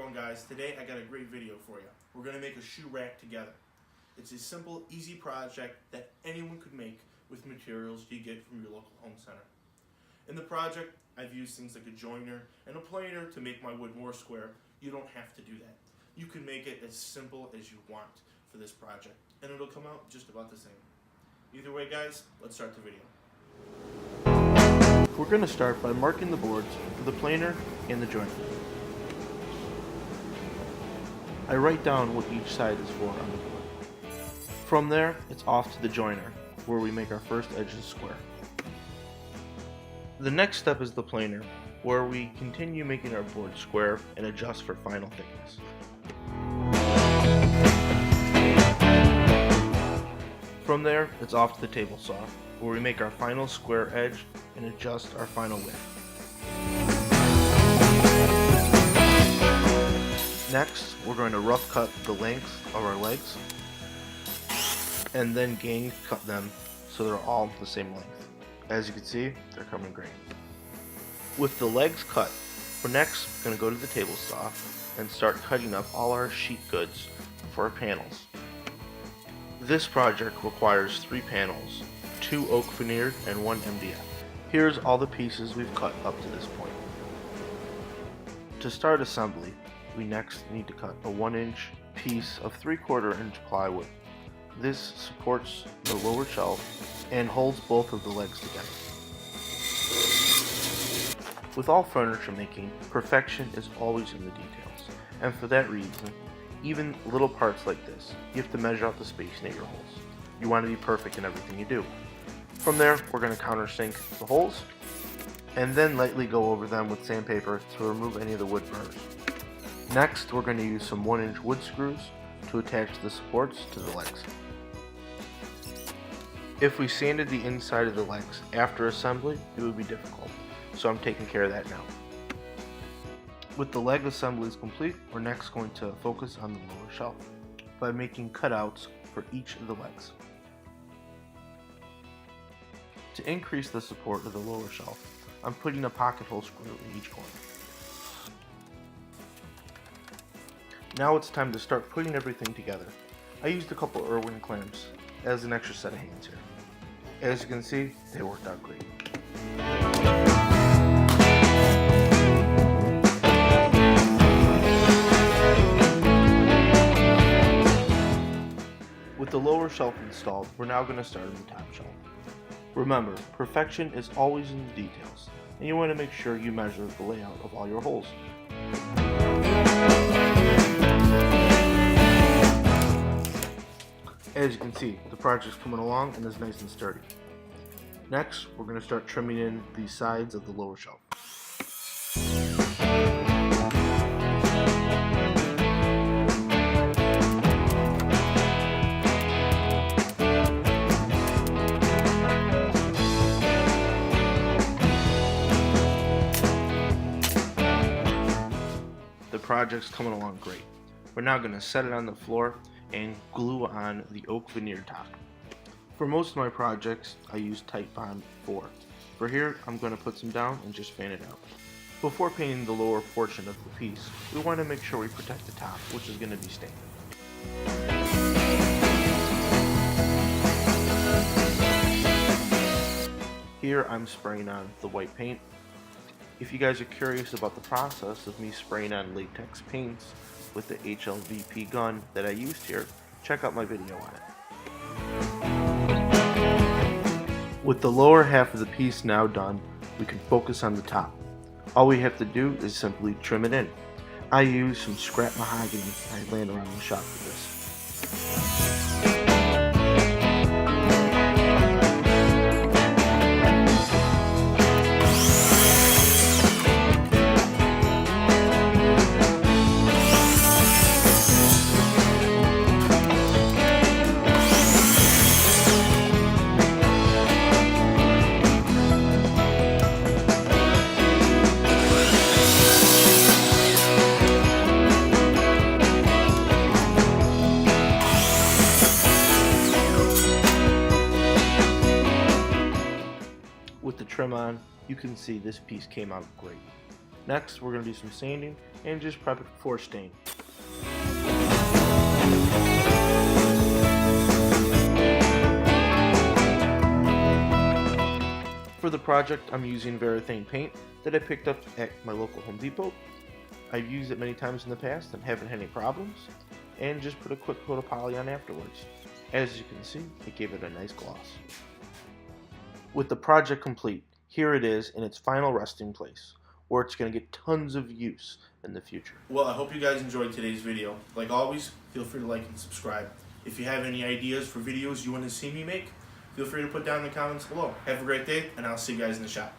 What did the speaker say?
going, guys? Today I got a great video for you. We're going to make a shoe rack together. It's a simple, easy project that anyone could make with materials you get from your local home center. In the project, I've used things like a joiner and a planer to make my wood more square. You don't have to do that. You can make it as simple as you want for this project, and it'll come out just about the same. Either way, guys, let's start the video. We're going to start by marking the boards for the planer and the joiner. I write down what each side is for on the board. From there, it's off to the joiner, where we make our first edges square. The next step is the planer, where we continue making our board square and adjust for final thickness. From there, it's off to the table saw, where we make our final square edge and adjust our final width. Next, we're going to rough cut the lengths of our legs, and then gang cut them so they're all the same length. As you can see, they're coming great. With the legs cut, we're next going to go to the table saw and start cutting up all our sheet goods for our panels. This project requires 3 panels, 2 oak veneered and 1 MDF. Here's all the pieces we've cut up to this point. To start assembly, we next need to cut a 1-inch piece of 3/4 inch plywood. This supports the lower shelf and holds both of the legs together. With all furniture making, perfection is always in the details, and for that reason, even little parts like this, you have to measure out the space near your holes. You want to be perfect in everything you do. From there, we're going to countersink the holes, and then lightly go over them with sandpaper to remove any of the wood burrs. Next, we're going to use some 1-inch wood screws to attach the supports to the legs. If we sanded the inside of the legs after assembly, it would be difficult, so I'm taking care of that now. With the leg assemblies complete, we're next going to focus on the lower shelf by making cutouts for each of the legs. To increase the support of the lower shelf, I'm putting a pocket hole screw in each corner. Now it's time to start putting everything together. I used a couple Irwin clamps as an extra set of hands here. As you can see, they worked out great. With the lower shelf installed, we're now going to start on the top shelf. Remember, perfection is always in the details, and you want to make sure you measure the layout of all your holes. As you can see, the project's coming along and is nice and sturdy. Next, we're going to start trimming in the sides of the lower shelf. The project's coming along great. We're now going to set it on the floor and glue on the oak veneer top. For most of my projects, I use Tite Bond 4. For here, I'm going to put some down and just fan it out. Before painting the lower portion of the piece, we want to make sure we protect the top, which is going to be stained. Here I'm spraying on the white paint. If you guys are curious about the process of me spraying on latex paints with the HLVP gun that I used here, check out my video on it. With the lower half of the piece now done, we can focus on the top. All we have to do is simply trim it in. I use some scrap mahogany I land around the shop for this. With the trim on, you can see this piece came out great. Next, we're going to do some sanding and just prep it for stain. For the project, I'm using Varathane paint that I picked up at my local Home Depot. I've used it many times in the past and haven't had any problems, and just put a quick coat of poly on afterwards. As you can see, it gave it a nice gloss. With the project complete, here it is in its final resting place, where it's going to get tons of use in the future. Well, I hope you guys enjoyed today's video. Like always, feel free to like and subscribe. If you have any ideas for videos you want to see me make, feel free to put down in the comments below. Have a great day, and I'll see you guys in the shop.